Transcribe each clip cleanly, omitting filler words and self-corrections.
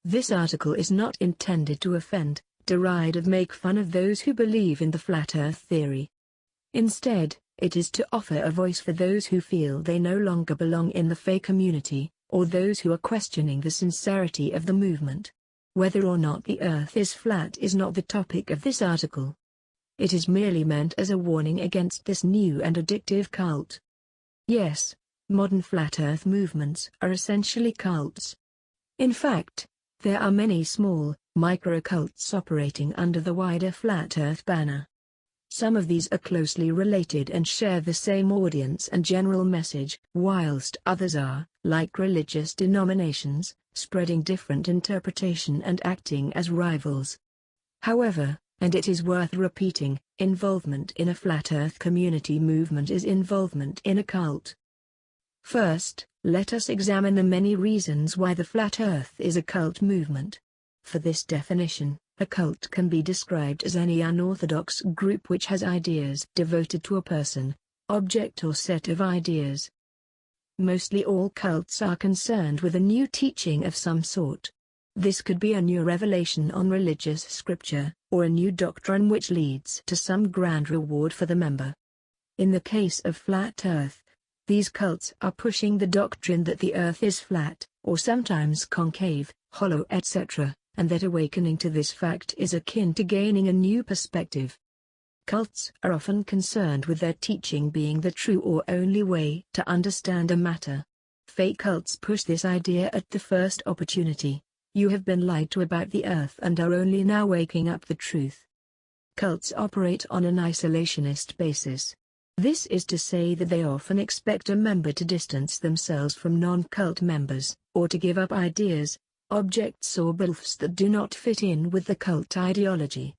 This article is not intended to offend, deride or make fun of those who believe in the flat earth theory. Instead, it is to offer a voice for those who feel they no longer belong in the faith community, or those who are questioning the sincerity of the movement. Whether or not the earth is flat is not the topic of this article. It is merely meant as a warning against this new and addictive cult. Yes, modern flat earth movements are essentially cults. In fact, there are many small, micro-cults operating under the wider flat earth banner. Some of these are closely related and share the same audience and general message, whilst others are, like religious denominations, spreading different interpretation and acting as rivals. However, and it is worth repeating, involvement in a flat earth community movement is involvement in a cult. First, let us examine the many reasons why the flat earth is a cult movement. For this definition, a cult can be described as any unorthodox group which has ideas devoted to a person, object or set of ideas. Mostly all cults are concerned with a new teaching of some sort. This could be a new revelation on religious scripture, or a new doctrine which leads to some grand reward for the member. In the case of flat earth, these cults are pushing the doctrine that the earth is flat, or sometimes concave, hollow etc., and that awakening to this fact is akin to gaining a new perspective. Cults are often concerned with their teaching being the true or only way to understand a matter. Fake cults push this idea at the first opportunity. You have been lied to about the earth and are only now waking up the truth. Cults operate on an isolationist basis. This is to say that they often expect a member to distance themselves from non-cult members, or to give up ideas, objects or beliefs that do not fit in with the cult ideology.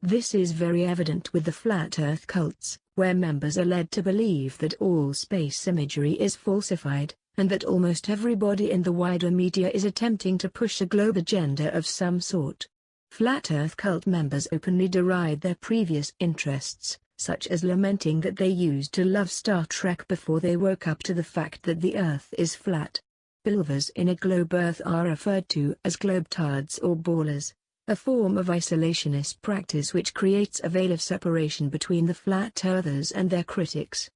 This is very evident with the flat earth cults, where members are led to believe that all space imagery is falsified, and that almost everybody in the wider media is attempting to push a globe agenda of some sort. Flat earth cult members openly deride their previous interests, such as lamenting that they used to love Star Trek before they woke up to the fact that the earth is flat. Believers in a globe earth are referred to as globetards or ballers, a form of isolationist practice which creates a veil of separation between the flat earthers and their critics.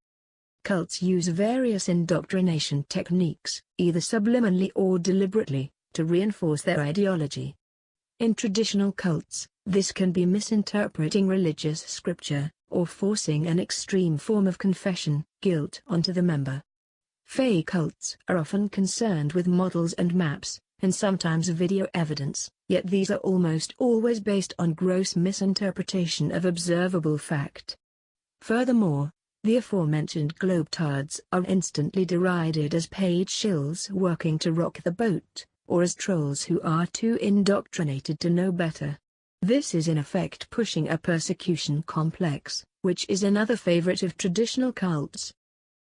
Cults use various indoctrination techniques, either subliminally or deliberately, to reinforce their ideology. In traditional cults, this can be misinterpreting religious scripture, or forcing an extreme form of confession, guilt onto the member. Fey cults are often concerned with models and maps, and sometimes video evidence, yet these are almost always based on gross misinterpretation of observable fact. Furthermore, the aforementioned globetards are instantly derided as paid shills working to rock the boat, or as trolls who are too indoctrinated to know better. This is in effect pushing a persecution complex, which is another favorite of traditional cults.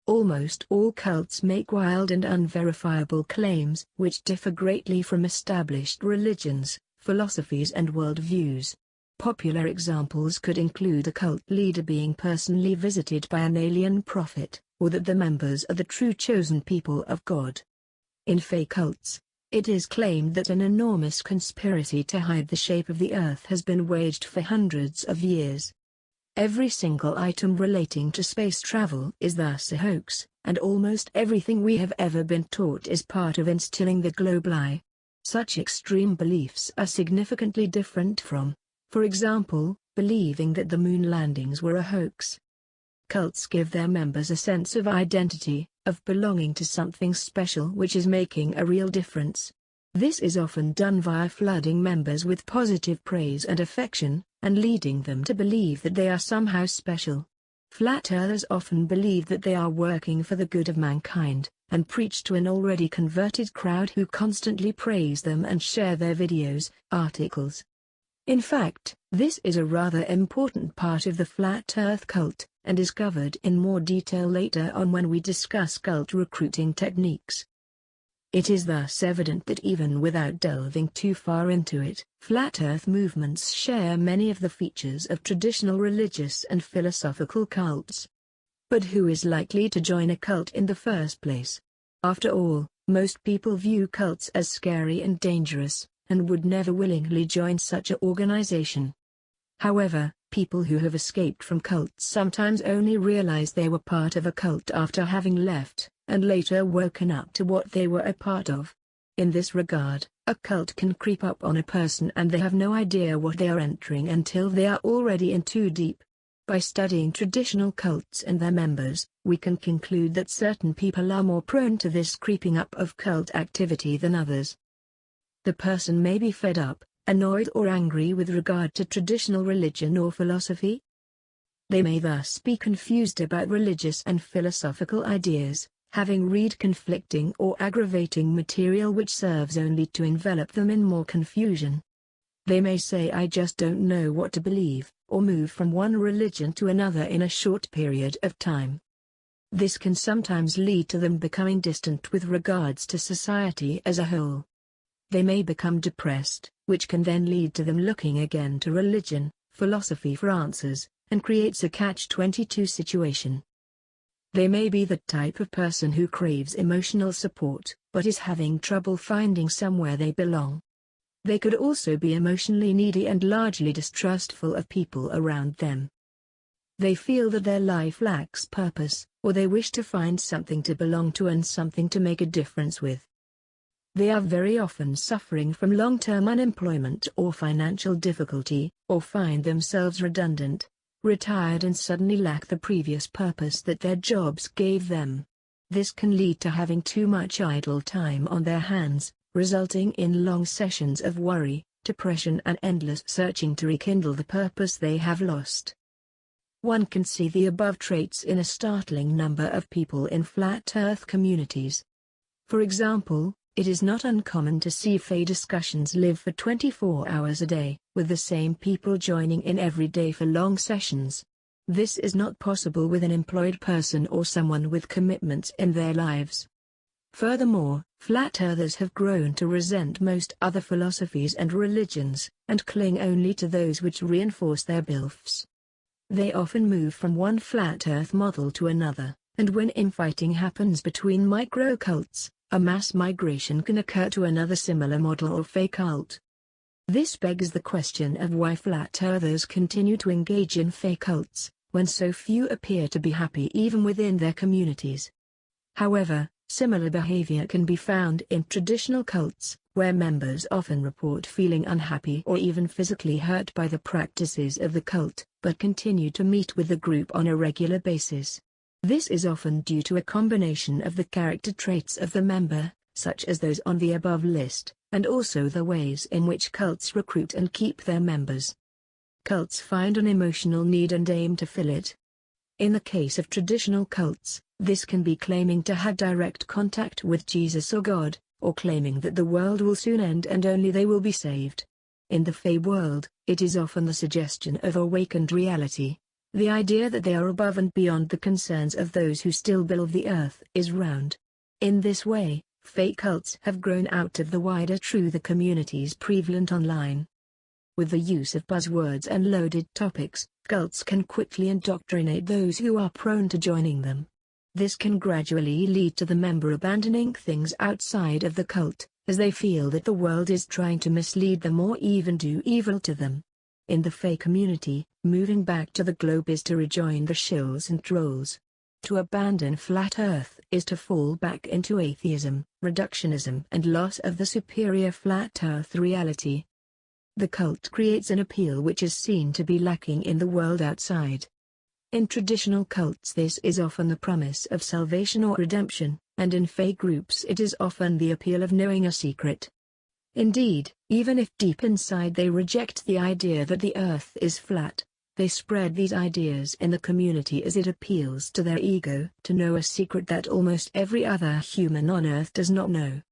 Almost all cults make wild and unverifiable claims, which differ greatly from established religions, philosophies and worldviews. Popular examples could include a cult leader being personally visited by an alien prophet, or that the members are the true chosen people of God. In fake cults, it is claimed that an enormous conspiracy to hide the shape of the earth has been waged for hundreds of years. Every single item relating to space travel is thus a hoax, and almost everything we have ever been taught is part of instilling the globe lie. Such extreme beliefs are significantly different from, for example, believing that the moon landings were a hoax. Cults give their members a sense of identity, of belonging to something special which is making a real difference. This is often done via flooding members with positive praise and affection, and leading them to believe that they are somehow special. Flat earthers often believe that they are working for the good of mankind, and preach to an already converted crowd who constantly praise them and share their videos, articles. In fact, this is a rather important part of the flat earth cult, and is covered in more detail later on when we discuss cult recruiting techniques. It is thus evident that even without delving too far into it, flat earth movements share many of the features of traditional religious and philosophical cults. But who is likely to join a cult in the first place? After all, most people view cults as scary and dangerous, and would never willingly join such an organization. However, people who have escaped from cults sometimes only realize they were part of a cult after having left, and later woken up to what they were a part of. In this regard, a cult can creep up on a person and they have no idea what they are entering until they are already in too deep. By studying traditional cults and their members, we can conclude that certain people are more prone to this creeping up of cult activity than others. The person may be fed up, annoyed or angry with regard to traditional religion or philosophy. They may thus be confused about religious and philosophical ideas, having read conflicting or aggravating material which serves only to envelop them in more confusion. They may say I just don't know what to believe, or move from one religion to another in a short period of time. This can sometimes lead to them becoming distant with regards to society as a whole. They may become depressed, which can then lead to them looking again to religion, philosophy for answers, and creates a catch-22 situation. They may be the type of person who craves emotional support, but is having trouble finding somewhere they belong. They could also be emotionally needy and largely distrustful of people around them. They feel that their life lacks purpose, or they wish to find something to belong to and something to make a difference with. They are very often suffering from long-term unemployment or financial difficulty, or find themselves redundant, retired and suddenly lack the previous purpose that their jobs gave them. This can lead to having too much idle time on their hands, resulting in long sessions of worry, depression and endless searching to rekindle the purpose they have lost. One can see the above traits in a startling number of people in flat earth communities. For example, it is not uncommon to see faith discussions live for 24 hours a day, with the same people joining in every day for long sessions. This is not possible with an employed person or someone with commitments in their lives. Furthermore, flat earthers have grown to resent most other philosophies and religions, and cling only to those which reinforce their beliefs. They often move from one flat earth model to another, and when infighting happens between micro-cults, a mass migration can occur to another similar model or fake cult. This begs the question of why flat earthers continue to engage in fake cults, when so few appear to be happy even within their communities. However, similar behavior can be found in traditional cults, where members often report feeling unhappy or even physically hurt by the practices of the cult, but continue to meet with the group on a regular basis. This is often due to a combination of the character traits of the member, such as those on the above list, and also the ways in which cults recruit and keep their members. Cults find an emotional need and aim to fill it. In the case of traditional cults, this can be claiming to have direct contact with Jesus or God, or claiming that the world will soon end and only they will be saved. In the Fae world, it is often the suggestion of awakened reality. The idea that they are above and beyond the concerns of those who still believe the earth is round. In this way, fake cults have grown out of the wider the communities prevalent online. With the use of buzzwords and loaded topics, cults can quickly indoctrinate those who are prone to joining them. This can gradually lead to the member abandoning things outside of the cult, as they feel that the world is trying to mislead them or even do evil to them. In the Fae community, moving back to the globe is to rejoin the shills and trolls. To abandon flat earth is to fall back into atheism, reductionism and loss of the superior flat earth reality. The cult creates an appeal which is seen to be lacking in the world outside. In traditional cults this is often the promise of salvation or redemption, and in Fae groups it is often the appeal of knowing a secret. Indeed, even if deep inside they reject the idea that the earth is flat, they spread these ideas in the community as it appeals to their ego to know a secret that almost every other human on earth does not know.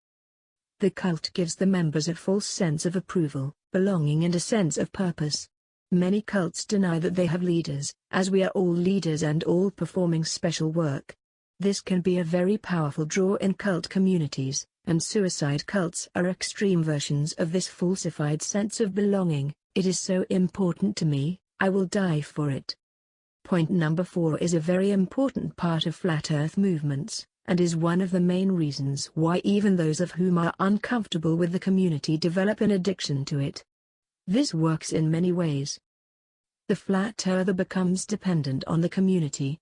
The cult gives the members a false sense of approval, belonging and a sense of purpose. Many cults deny that they have leaders, as we are all leaders and all performing special work. This can be a very powerful draw in cult communities, and suicide cults are extreme versions of this falsified sense of belonging. It is so important to me, I will die for it. Point number 4 is a very important part of flat earth movements, and is one of the main reasons why even those of whom are uncomfortable with the community develop an addiction to it. This works in many ways. The flat earther becomes dependent on the community.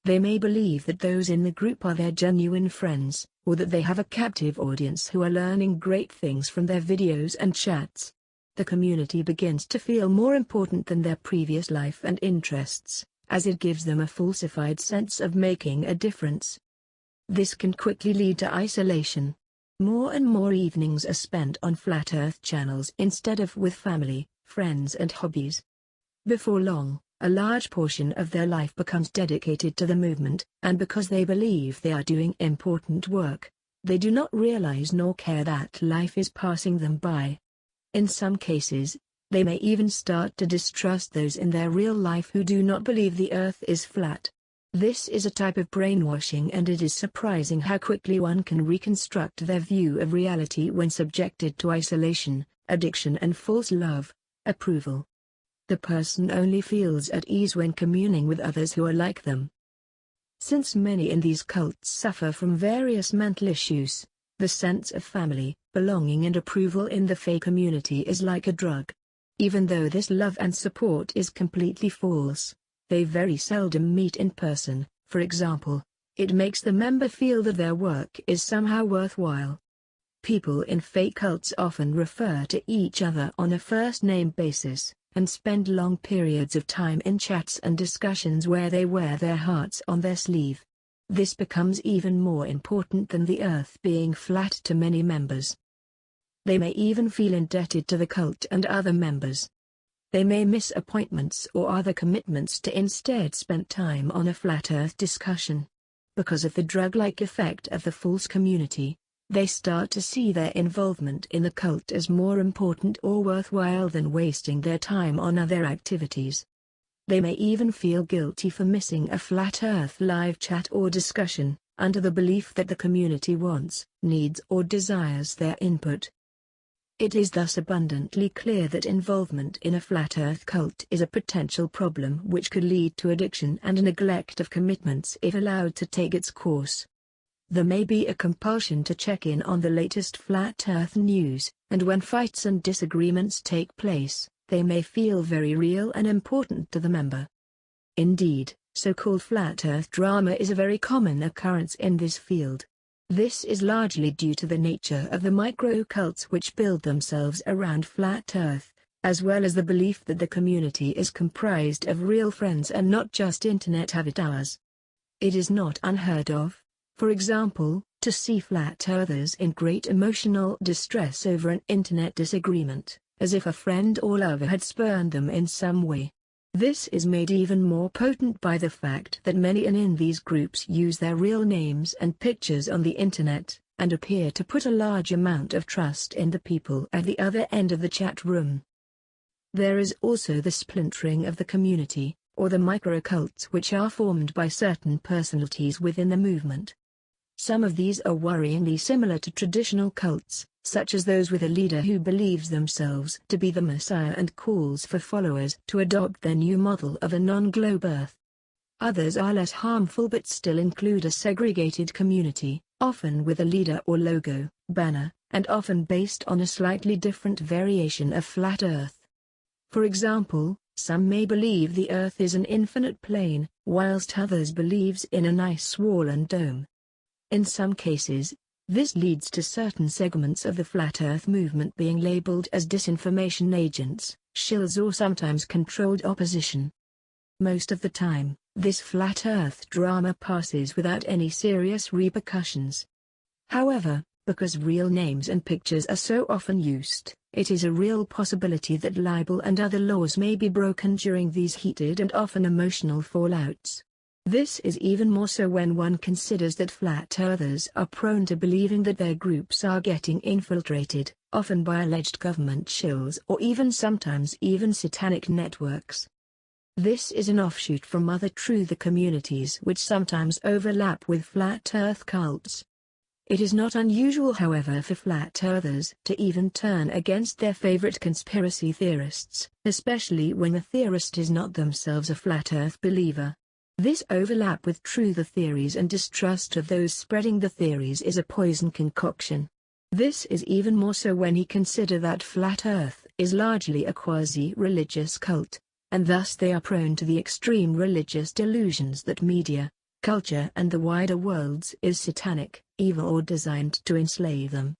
They may believe that those in the group are their genuine friends, or that they have a captive audience who are learning great things from their videos and chats. The community begins to feel more important than their previous life and interests, as it gives them a falsified sense of making a difference. This can quickly lead to isolation. More and more evenings are spent on Flat Earth channels instead of with family, friends and hobbies. Before long, a large portion of their life becomes dedicated to the movement, and because they believe they are doing important work, they do not realize nor care that life is passing them by. In some cases, they may even start to distrust those in their real life who do not believe the earth is flat. This is a type of brainwashing, and it is surprising how quickly one can reconstruct their view of reality when subjected to isolation, addiction and false love, approval. The person only feels at ease when communing with others who are like them. Since many in these cults suffer from various mental issues, the sense of family, belonging and approval in the fake community is like a drug. Even though this love and support is completely false, they very seldom meet in person. For example, it makes the member feel that their work is somehow worthwhile. People in fake cults often refer to each other on a first-name basis, and spend long periods of time in chats and discussions where they wear their hearts on their sleeve. This becomes even more important than the earth being flat to many members. They may even feel indebted to the cult and other members. They may miss appointments or other commitments to instead spend time on a flat earth discussion. Because of the drug-like effect of the false community, they start to see their involvement in the cult as more important or worthwhile than wasting their time on other activities. They may even feel guilty for missing a Flat Earth live chat or discussion, under the belief that the community wants, needs or desires their input. It is thus abundantly clear that involvement in a Flat Earth cult is a potential problem which could lead to addiction and neglect of commitments if allowed to take its course. There may be a compulsion to check in on the latest Flat Earth news, and when fights and disagreements take place, they may feel very real and important to the member. Indeed, so-called Flat Earth drama is a very common occurrence in this field. This is largely due to the nature of the micro-cults which build themselves around Flat Earth, as well as the belief that the community is comprised of real friends and not just internet avatars. It is not unheard of, for example, to see Flat Earthers in great emotional distress over an internet disagreement, as if a friend or lover had spurned them in some way. This is made even more potent by the fact that many in these groups use their real names and pictures on the internet, and appear to put a large amount of trust in the people at the other end of the chat room. There is also the splintering of the community, or the micro-cults which are formed by certain personalities within the movement. Some of these are worryingly similar to traditional cults, such as those with a leader who believes themselves to be the Messiah and calls for followers to adopt their new model of a non-globe Earth. Others are less harmful but still include a segregated community, often with a leader or logo, banner, and often based on a slightly different variation of Flat Earth. For example, some may believe the Earth is an infinite plane, whilst others believes in a nice swollen dome. In some cases, this leads to certain segments of the Flat Earth movement being labeled as disinformation agents, shills or sometimes controlled opposition. Most of the time, this Flat Earth drama passes without any serious repercussions. However, because real names and pictures are so often used, it is a real possibility that libel and other laws may be broken during these heated and often emotional fallouts. This is even more so when one considers that Flat Earthers are prone to believing that their groups are getting infiltrated, often by alleged government shills or sometimes even satanic networks. This is an offshoot from other truther communities which sometimes overlap with Flat Earth cults. It is not unusual, however, for Flat Earthers to even turn against their favorite conspiracy theorists, especially when the theorist is not themselves a Flat Earth believer. This overlap with truther theories and distrust of those spreading the theories is a poison concoction. This is even more so when you consider that Flat Earth is largely a quasi-religious cult, and thus they are prone to the extreme religious delusions that media, culture and the wider worlds is satanic, evil or designed to enslave them.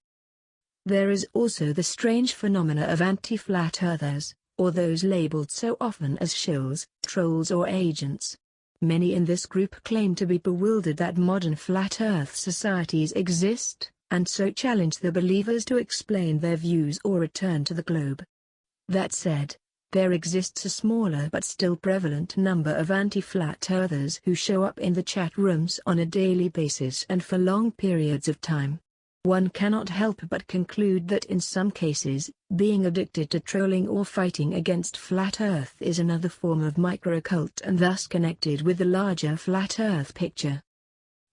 There is also the strange phenomena of anti-flat earthers, or those labeled so often as shills, trolls or agents. Many in this group claim to be bewildered that modern flat earth societies exist, and so challenge the believers to explain their views or return to the globe. That said, there exists a smaller but still prevalent number of anti-flat earthers who show up in the chat rooms on a daily basis and for long periods of time. One cannot help but conclude that in some cases, being addicted to trolling or fighting against Flat Earth is another form of micro-occult and thus connected with the larger Flat Earth picture.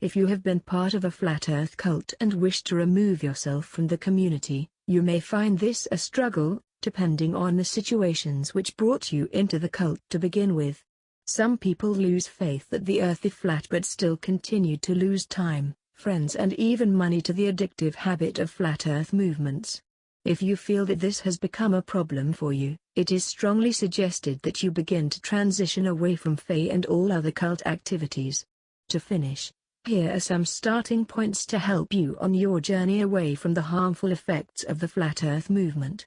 If you have been part of a Flat Earth cult and wish to remove yourself from the community, you may find this a struggle, depending on the situations which brought you into the cult to begin with. Some people lose faith that the Earth is flat but still continue to lose time, friends and even money to the addictive habit of Flat Earth movements. If you feel that this has become a problem for you, it is strongly suggested that you begin to transition away from Fae and all other cult activities. To finish, here are some starting points to help you on your journey away from the harmful effects of the Flat Earth movement.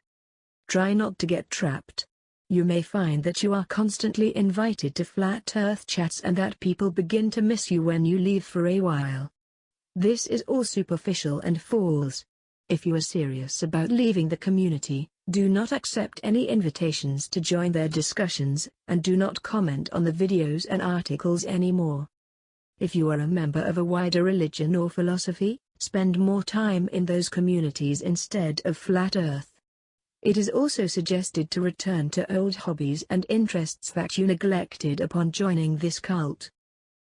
Try not to get trapped. You may find that you are constantly invited to Flat Earth chats and that people begin to miss you when you leave for a while. This is all superficial and false. If you are serious about leaving the community, do not accept any invitations to join their discussions, and do not comment on the videos and articles anymore. If you are a member of a wider religion or philosophy, spend more time in those communities instead of Flat Earth. It is also suggested to return to old hobbies and interests that you neglected upon joining this cult.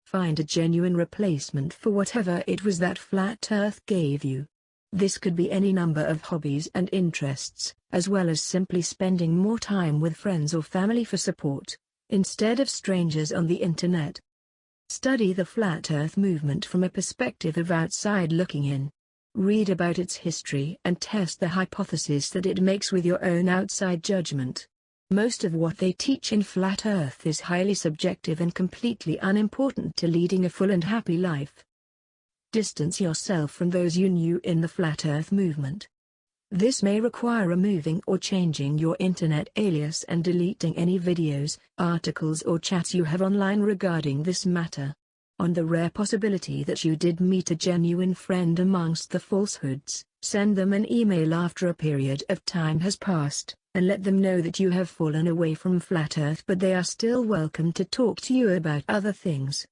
Find a genuine replacement for whatever it was that Flat Earth gave you. This could be any number of hobbies and interests, as well as simply spending more time with friends or family for support, instead of strangers on the internet. Study the Flat Earth movement from a perspective of outside looking in. Read about its history and test the hypothesis that it makes with your own outside judgment. Most of what they teach in Flat Earth is highly subjective and completely unimportant to leading a full and happy life. Distance yourself from those you knew in the Flat Earth movement. This may require removing or changing your internet alias and deleting any videos, articles or chats you have online regarding this matter. On the rare possibility that you did meet a genuine friend amongst the falsehoods, send them an email after a period of time has passed, and let them know that you have fallen away from Flat Earth but they are still welcome to talk to you about other things.